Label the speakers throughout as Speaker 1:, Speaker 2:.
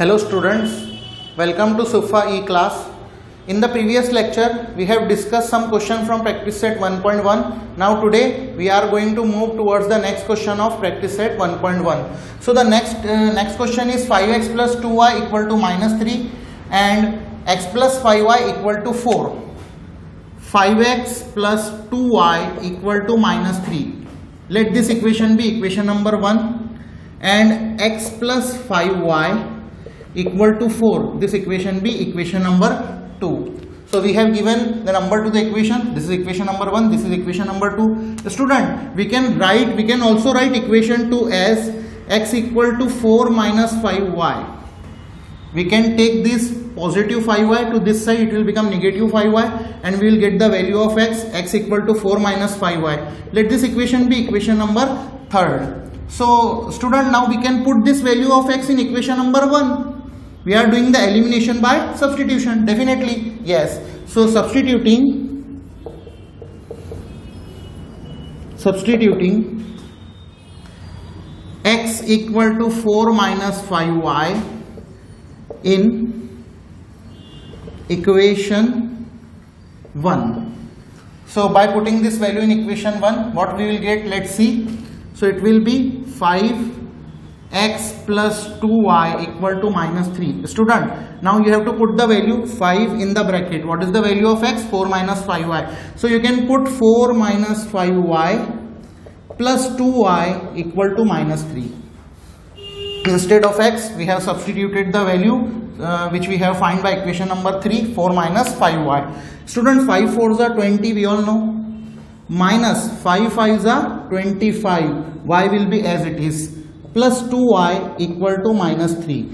Speaker 1: Hello students, welcome to Sufa E-class. In the previous lecture, we have discussed some question from practice set 1.1. Now today, we are going to move towards the next question of practice set 1.1. So the next question is 5x plus 2y equal to minus 3 and x plus 5y equal to 4. 5x plus 2y equal to minus 3. Let this equation be equation number 1 and x plus 5y equal to 4. This equation be equation number 2. So we have given the number to the equation. This is equation number 1. This is equation number 2. The student, we can also write equation 2 as x equal to 4 minus 5y. We can take this positive 5y to this side, it will become negative 5y, and we will get the value of x equal to 4 minus 5y. Let this equation be equation number 3rd. So student, now we can put this value of x in equation number 1. We are doing the elimination by substitution, definitely, yes. So substituting x equal to 4 minus 5y in equation 1. So by putting this value in equation 1, what we will get, let's see. So it will be 5x plus 2y equal to minus 3. Student, now you have to put the value 5 in the bracket. What is the value of x? 4 minus 5y. So you can put 4 minus 5y plus 2y equal to minus 3. Instead of x, we have substituted the value which we have find by equation number 3, 4 minus 5y. Student, 5 4s are 20, we all know. Minus 5 5s are 25. Y will be as it is. Plus 2y equal to minus 3.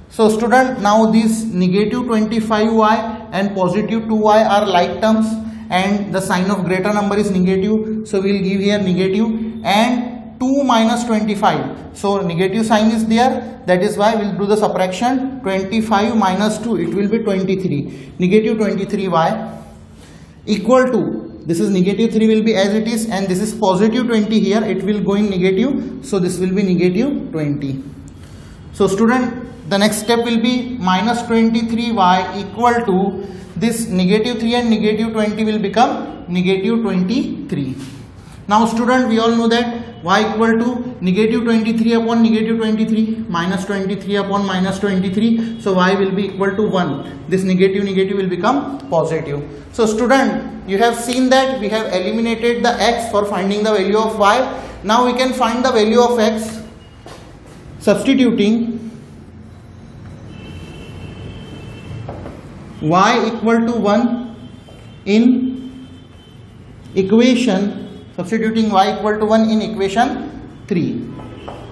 Speaker 1: So student, now this negative 25y and positive 2y are like terms and the sign of greater number is negative. So we will give here negative and 2 minus 25. So negative sign is there. That is why we will do the subtraction. 25 minus 2, it will be 23. Negative 23y equal to, this is negative 3 will be as it is, and this is positive 20 here, it will go in negative, so this will be negative 20. So student, the next step will be minus 23y equal to, this negative 3 and negative 20 will become negative 23. Now student, we all know that y equal to negative 23 upon negative 23 minus 23 upon minus 23. So y will be equal to 1. This negative will become positive. So student, you have seen that we have eliminated the x for finding the value of y. Now we can find the value of x substituting y equal to 1 in equation, substituting y equal to 1 in equation 3.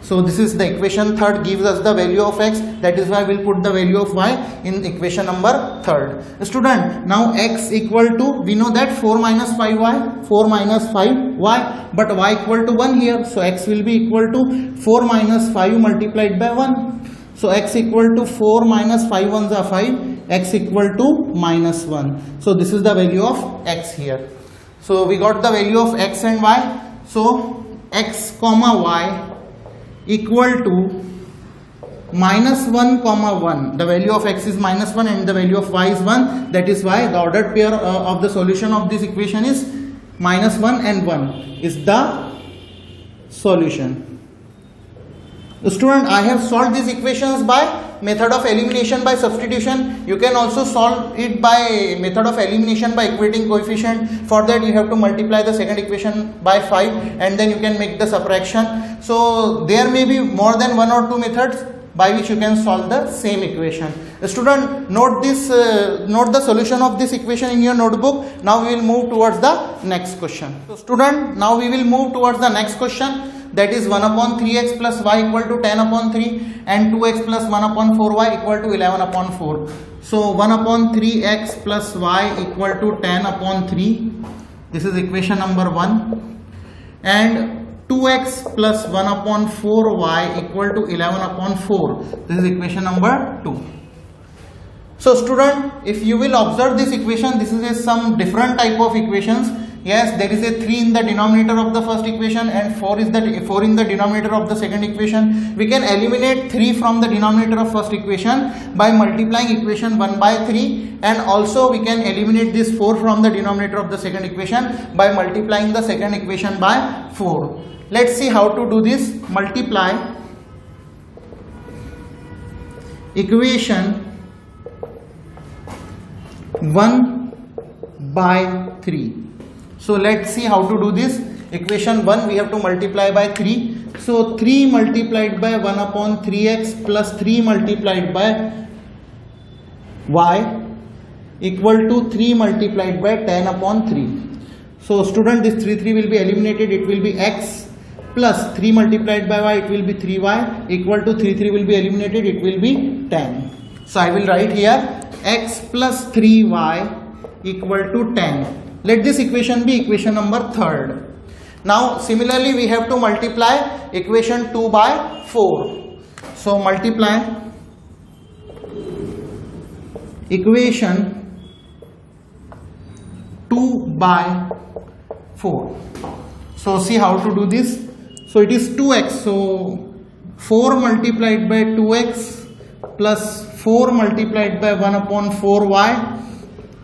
Speaker 1: So this is the equation 3rd, gives us the value of x. That is why we will put the value of y in equation number 3rd. Student, now x equal to, we know that 4 minus 5y, 4 minus 5y, but y equal to 1 here. So x will be equal to 4 minus 5 multiplied by 1. So x equal to 4 minus 5 1s are 5, x equal to minus 1. So this is the value of x here. So we got the value of x and y. So x comma y equal to minus 1 comma 1. The value of x is minus 1 and the value of y is 1. That is why the ordered pair of the solution of this equation is minus 1 and 1 is the solution. Student, I have solved these equations by method of elimination by substitution. You can also solve it by method of elimination by equating coefficient. For that you have to multiply the second equation by 5 and then you can make the subtraction. So there may be more than 1 or 2 methods by which you can solve the same equation. Student, note this, note the solution of this equation in your notebook. Now we will move towards the next question. So student, now we will move towards the next question. That is 1 upon 3x plus y equal to 10 upon 3 and 2x plus 1 upon 4y equal to 11 upon 4. So 1 upon 3x plus y equal to 10 upon 3. This is equation number 1. And 2x plus 1 upon 4y equal to 11 upon 4. This is equation number 2. So student, if you will observe this equation, this is some different type of equations. Yes, there is a 3 in the denominator of the first equation and 4 in the denominator of the second equation. We can eliminate 3 from the denominator of first equation by multiplying equation 1 by 3, and also we can eliminate this 4 from the denominator of the second equation by multiplying the second equation by 4. Let's see how to do this. Multiply equation 1 by 3. So let's see how to do this. Equation 1 we have to multiply by 3. So 3 multiplied by 1 upon 3x plus 3 multiplied by y equal to 3 multiplied by 10 upon 3. So student, this 3 will be eliminated. It will be x plus 3 multiplied by y, it will be 3y equal to 3 will be eliminated. It will be 10. So I will write here x plus 3y equal to 10. Let this equation be equation number 3rd. Now similarly we have to multiply equation 2 by 4. So multiply equation 2 by 4. So see how to do this. So it is 2x. So 4 multiplied by 2x plus 4 multiplied by 1 upon 4y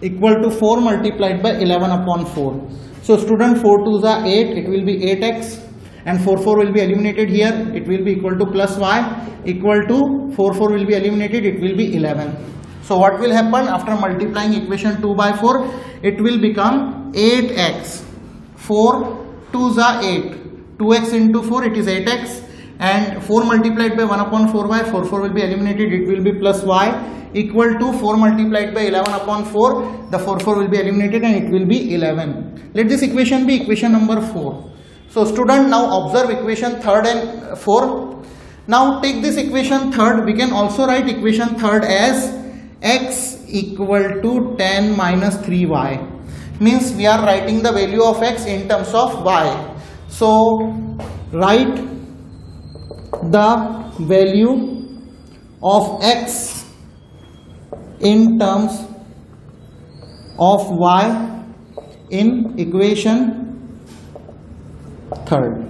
Speaker 1: equal to 4 multiplied by 11 upon 4. So student, 4 2s are 8, it will be 8x, and 4 will be eliminated here, it will be equal to plus y equal to 4 will be eliminated, it will be 11. So what will happen after multiplying equation 2 by 4? It will become 8x. 4 2s are 8, 2x into 4 it is 8x, and 4 multiplied by 1 upon 4y, 4 will be eliminated, it will be plus y equal to 4 multiplied by 11 upon 4, the 4 will be eliminated and it will be 11. Let this equation be equation number 4. So student, now observe equation 3rd and 4. Now take this equation 3rd, we can also write equation 3rd as x equal to 10 minus 3y. Means we are writing the value of x in terms of y. So write the value of x in terms of y in equation 3rd.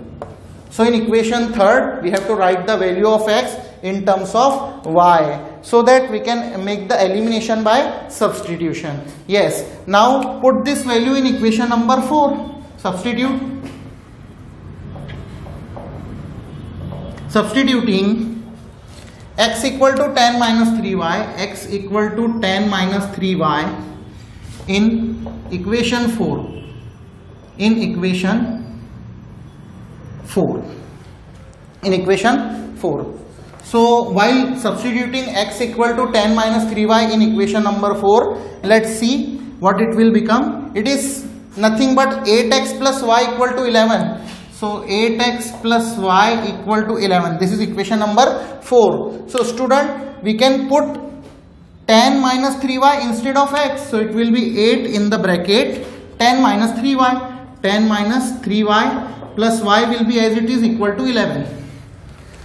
Speaker 1: So in equation 3rd we have to write the value of x in terms of y, so that we can make the elimination by substitution. Yes, now put this value in equation number 4. Substituting x equal to 10 minus 3y, x equal to 10 minus 3y in equation 4. In equation 4. So while substituting x equal to 10 minus 3y in equation number 4, let's see what it will become. It is nothing but 8x plus y equal to 11. So 8x plus y equal to 11. This is equation number 4. So student, we can put 10 minus 3y instead of x. So it will be 8 in the bracket 10 minus 3y. 10 minus 3y plus y will be as it is equal to 11.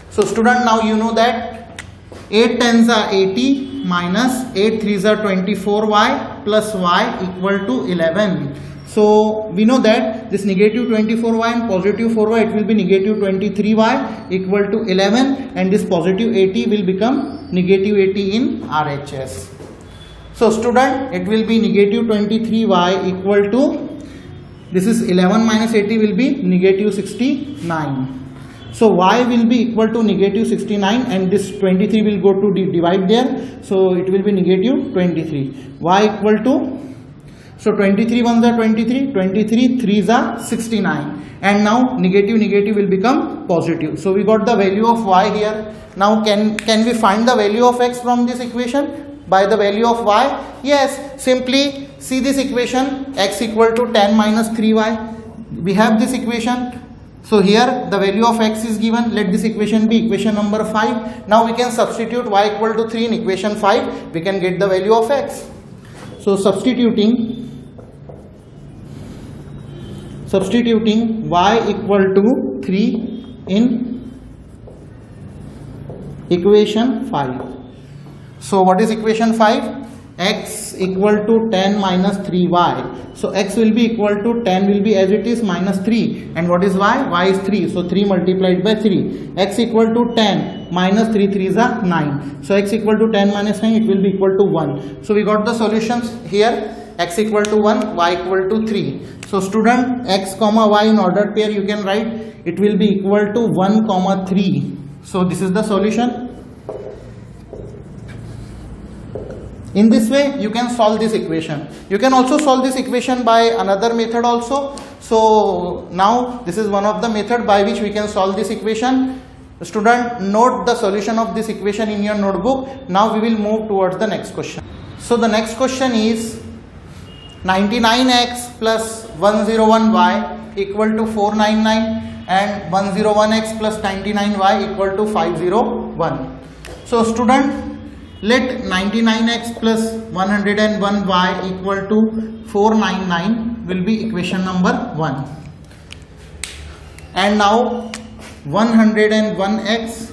Speaker 1: So student, now you know that 8 tens are 80 minus 8 threes are 24y plus y equal to 11. So we know that this negative 24y and positive 4y, it will be negative 23y equal to 11, and this positive 80 will become negative 80 in RHS. So student, it will be negative 23y equal to, this is 11 minus 80 will be negative 69. So y will be equal to negative 69, and this 23 will go to divide there. So it will be negative 23. Y equal to, so 23 ones are 23, 23 threes are 69, and now negative will become positive. So we got the value of y here. Now can we find the value of x from this equation by the value of y? Yes, simply see this equation, x equal to 10 minus 3y. We have this equation. So here the value of x is given. Let this equation be equation number 5. Now we can substitute y equal to 3 in equation 5. We can get the value of x. So substituting y equal to 3 in equation 5. So what is equation 5? x equal to 10 minus 3y. So x will be equal to 10 will be as it is minus 3, and what is y? Y is 3, so 3 multiplied by 3. X equal to 10 minus 3 3s are 9. So x equal to 10 minus 9, it will be equal to 1. So we got the solutions here. X equal to 1, y equal to 3. So student, x comma y in ordered pair you can write, it will be equal to 1 comma 3. So this is the solution. In this way you can solve this equation. You can also solve this equation by another method also. So now this is one of the method by which we can solve this equation. Student, note the solution of this equation in your notebook. Now we will move towards the next question. So the next question is 99x plus 101y equal to 499 and 101x plus 99y equal to 501. So student, let 99x plus 101y equal to 499 will be equation number 1. And now 101x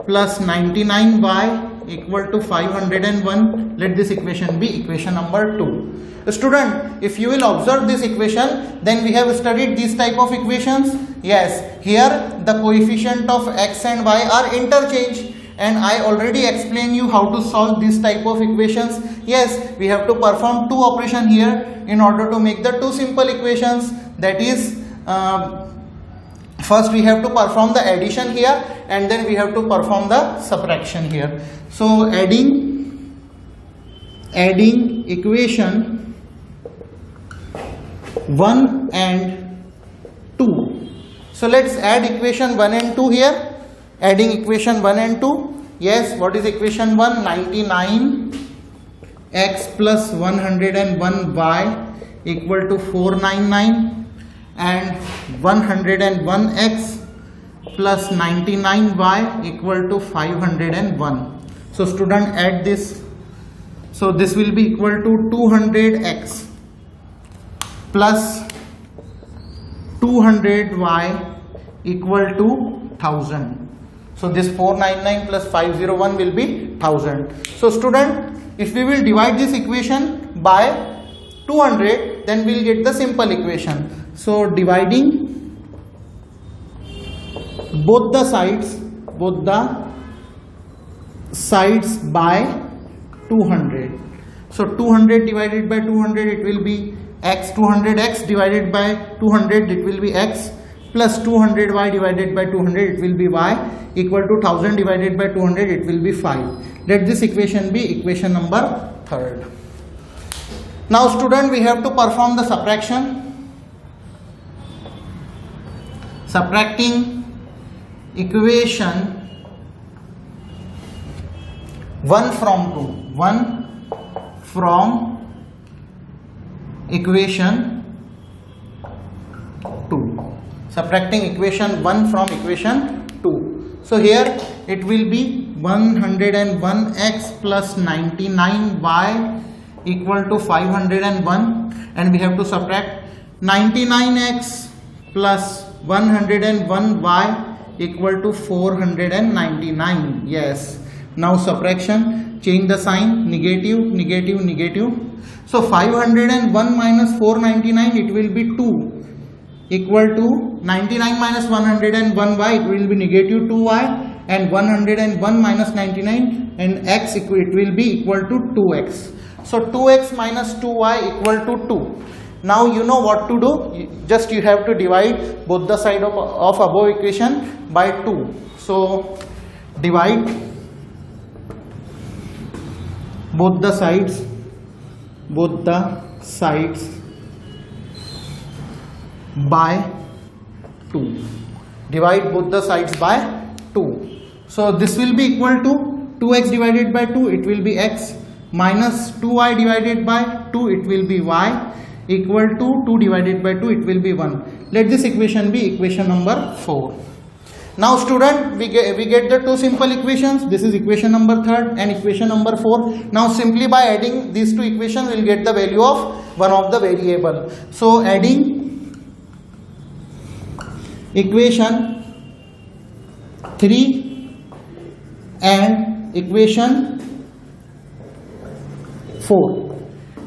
Speaker 1: plus 99y equal to 501, let this equation be equation number 2. Student, if you will observe this equation, then we have studied these type of equations. Yes, here the coefficient of x and y are interchanged, and I already explained you how to solve this type of equations. Yes, we have to perform two operations here in order to make the two simple equations. That is, first we have to perform the addition here, and then we have to perform the subtraction here. So adding equation 1 and 2. So let's add equation 1 and 2 here. Adding equation 1 and 2. Yes, what is equation 1? 99x plus 101y equal to 499 and 101x plus 99y equal to 501. So student, add this. So this will be equal to 200x plus 200y equal to 1000. So this 499 plus 501 will be 1000. So student, if we will divide this equation by 200, then we will get the simple equation. So dividing both the sides by 200. So 200 divided by 200, it will be x. 200x divided by 200, it will be x, plus 200y divided by 200, it will be y, equal to 1000 divided by 200, it will be 5. Let this equation be equation number 3rd. Now student, we have to perform the subtraction. Subtracting equation 1 from 2. 1 from equation 2. Subtracting equation 1 from equation 2. So here it will be 101x plus 99y equal to 501, and we have to subtract 99x plus 101y equal to 499. Yes. Now subtraction, change the sign, negative, negative, negative. So 501 minus 499, it will be 2, equal to 99 minus 101y, it will be negative 2y, and 101 minus 99 and x, it will be equal to 2x. So 2x minus 2y equal to 2. Now you know what to do. Just you have to divide both the side of above equation by 2. So divide both the sides by 2. Divide both the sides by 2. So this will be equal to 2x divided by 2, it will be x, minus 2y divided by 2, it will be y, equal to 2 divided by 2, it will be 1. Let this equation be equation number 4. Now student, we get the two simple equations. This is equation number 3rd and equation number 4. Now simply by adding these two equations, we will get the value of one of the variable. So adding equation 3 and equation 4.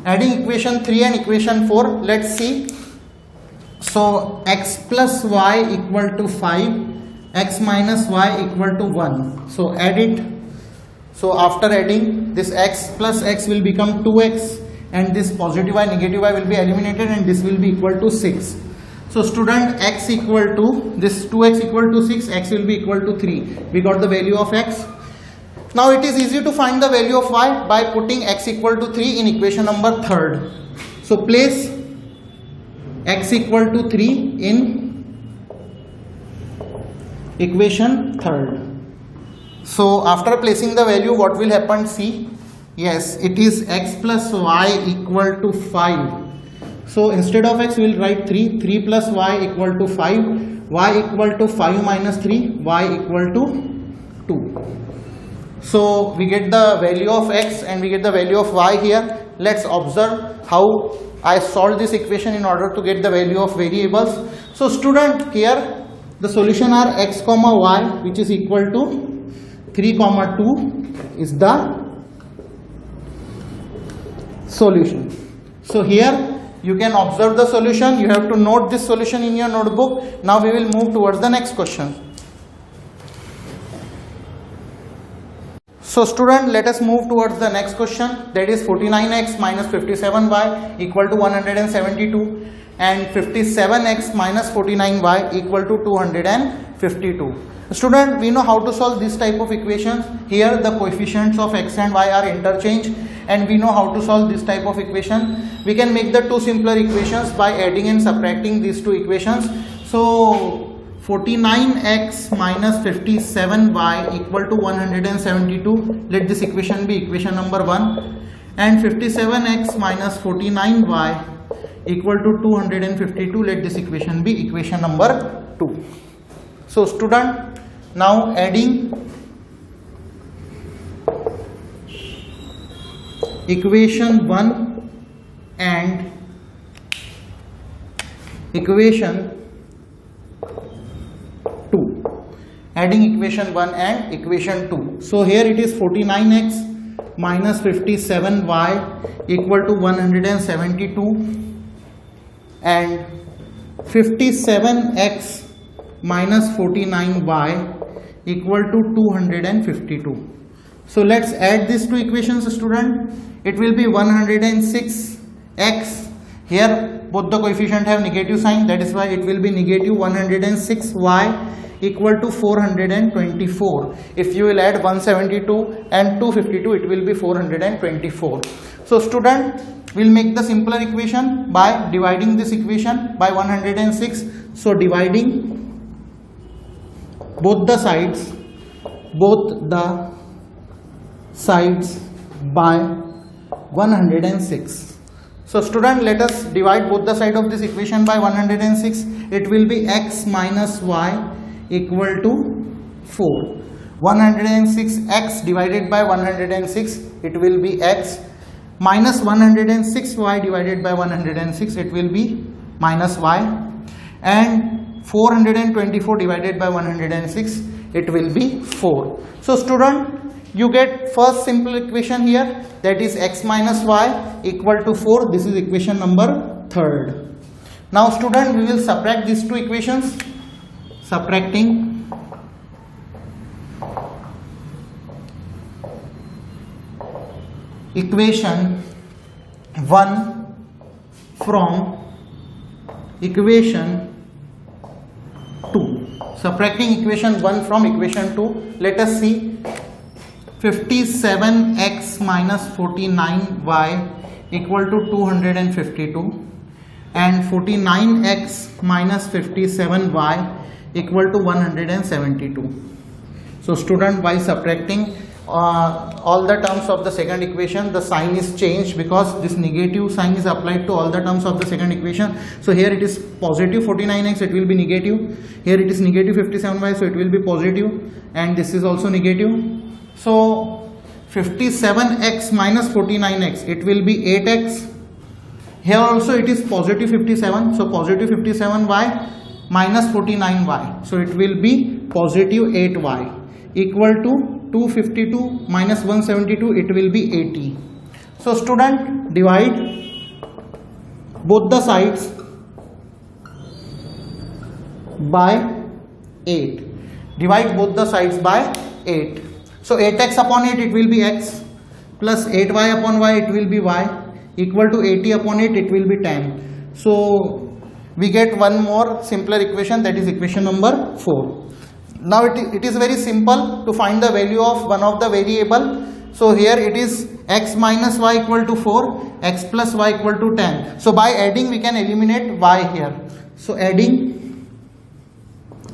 Speaker 1: Adding equation 3 and equation 4, let's see. So x plus y equal to 5, x minus y equal to 1. So add it. So after adding, this x plus x will become 2x, and this positive y, negative y will be eliminated, and this will be equal to 6. So student, x equal to, this 2x equal to 6, x will be equal to 3. We got the value of x. Now it is easy to find the value of y by putting x equal to 3 in equation number 3rd. So place x equal to 3 in equation 3rd. So after placing the value, what will happen? See, yes, it is x plus y equal to 5. So instead of x, we will write 3. 3 plus y equal to 5. Y equal to 5 minus 3. Y equal to 2. So we get the value of x and we get the value of y here. Let's observe how I solved this equation in order to get the value of variables. So student, here the solution are x comma y, which is equal to 3 comma 2 is the solution. So here you can observe the solution. You have to note this solution in your notebook. Now we will move towards the next question. So student, let us move towards the next question, that is 49x minus 57y equal to 172 and 57x minus 49y equal to 252. Student, we know how to solve this type of equations. Here the coefficients of x and y are interchanged, and we know how to solve this type of equation. We can make the two simpler equations by adding and subtracting these two equations. So 49x minus 57y equal to 172. Let this equation be equation number 1. And 57x minus 49y equal to 252. Let this equation be equation number 2. So student, now adding equation 1 and equation 2. Adding equation 1 and equation 2. So here it is 49x minus 57y equal to 172 and 57x minus 49y equal to 252. So let's add these two equations, student. It will be 106x. Here both the coefficient have negative sign, that is why it will be negative 106y equal to 424. If you will add 172 and 252, it will be 424. So student, we'll make the simpler equation by dividing this equation by 106. So dividing both the sides by 106. So student, let us divide both the side of this equation by 106. It will be x minus y equal to 4. 106x divided by 106, it will be x, minus 106y divided by 106, it will be minus y, and 424 divided by 106, it will be 4. So student, you get first simple equation here, that is x minus y equal to 4. This is equation number 3rd. Now student, we will subtract these two equations. Subtracting equation 1 from equation 2. Subtracting equation 1 from equation 2. Let us see. 57x minus 49y equal to 252 and 49x minus 57y equal to 172. So student, by subtracting all the terms of the second equation, the sign is changed because this negative sign is applied to all the terms of the second equation. So here it is positive 49x, it will be negative. Here it is negative 57y, so it will be positive, and this is also negative. So 57x minus 49x, it will be 8x. Here also it is positive 57, so positive 57y minus 49y, so it will be positive 8y equal to 252 minus 172, it will be 80. So student, divide both the sides by 8. Divide both the sides by 8. So 8x upon 8 it will be x, plus 8y upon y it will be y, equal to 80 upon 8 it will be 10. So we get one more simpler equation, that is equation number 4. Now it is very simple to find the value of one of the variable. So here it is x minus y equal to 4, x plus y equal to 10. So by adding we can eliminate y here. So adding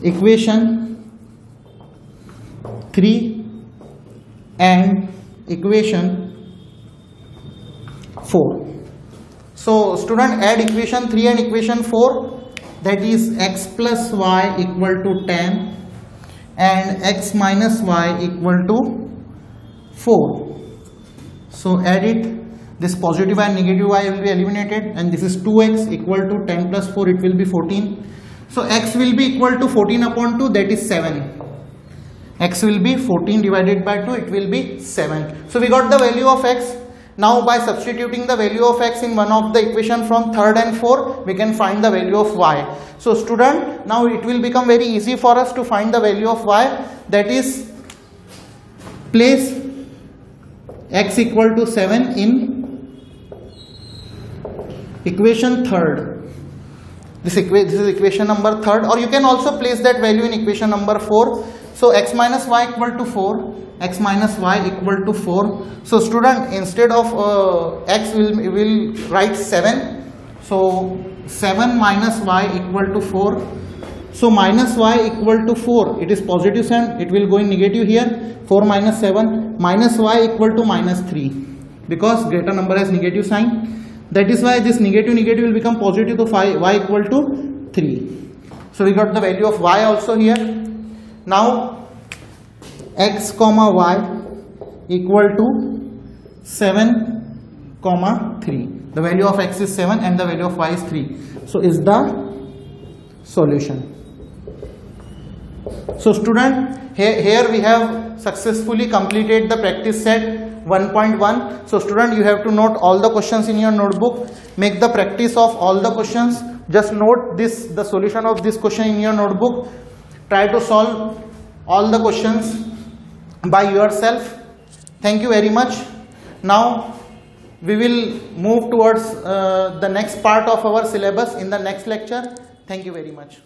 Speaker 1: equation 3 and equation 4. So student, add equation 3 and equation 4, that is x plus y equal to 10 and x minus y equal to 4. So add it, this positive and negative y will be eliminated, and this is 2x equal to 10 plus 4, it will be 14. So x will be equal to 14 upon 2, that is 7. X will be 14 divided by 2, it will be 7. So we got the value of x. Now by substituting the value of x in one of the equation from 3rd and 4th, we can find the value of y. So student, now it will become very easy for us to find the value of y, that is place x equal to 7 in equation 3rd. This is equation number 3rd, or you can also place that value in equation number 4. So x minus y equal to 4, x minus y equal to 4. So student, instead of x we will write 7. So 7 minus y equal to 4. So minus y equal to 4, it is positive sign, it will go in negative here. 4 minus 7, minus y equal to minus 3, because greater number has negative sign. That is why this negative will become positive, so y equal to 3. So we got the value of y also here. Now x comma y equal to 7 comma 3. The value of x is 7 and the value of y is 3. So is the solution. So student, here we have successfully completed the practice set 1.1. So student, you have to note all the questions in your notebook. Make the practice of all the questions. Just note the solution of this question in your notebook. Try to solve all the questions by yourself. Thank you very much. Now we will move towards the next part of our syllabus in the next lecture. Thank you very much.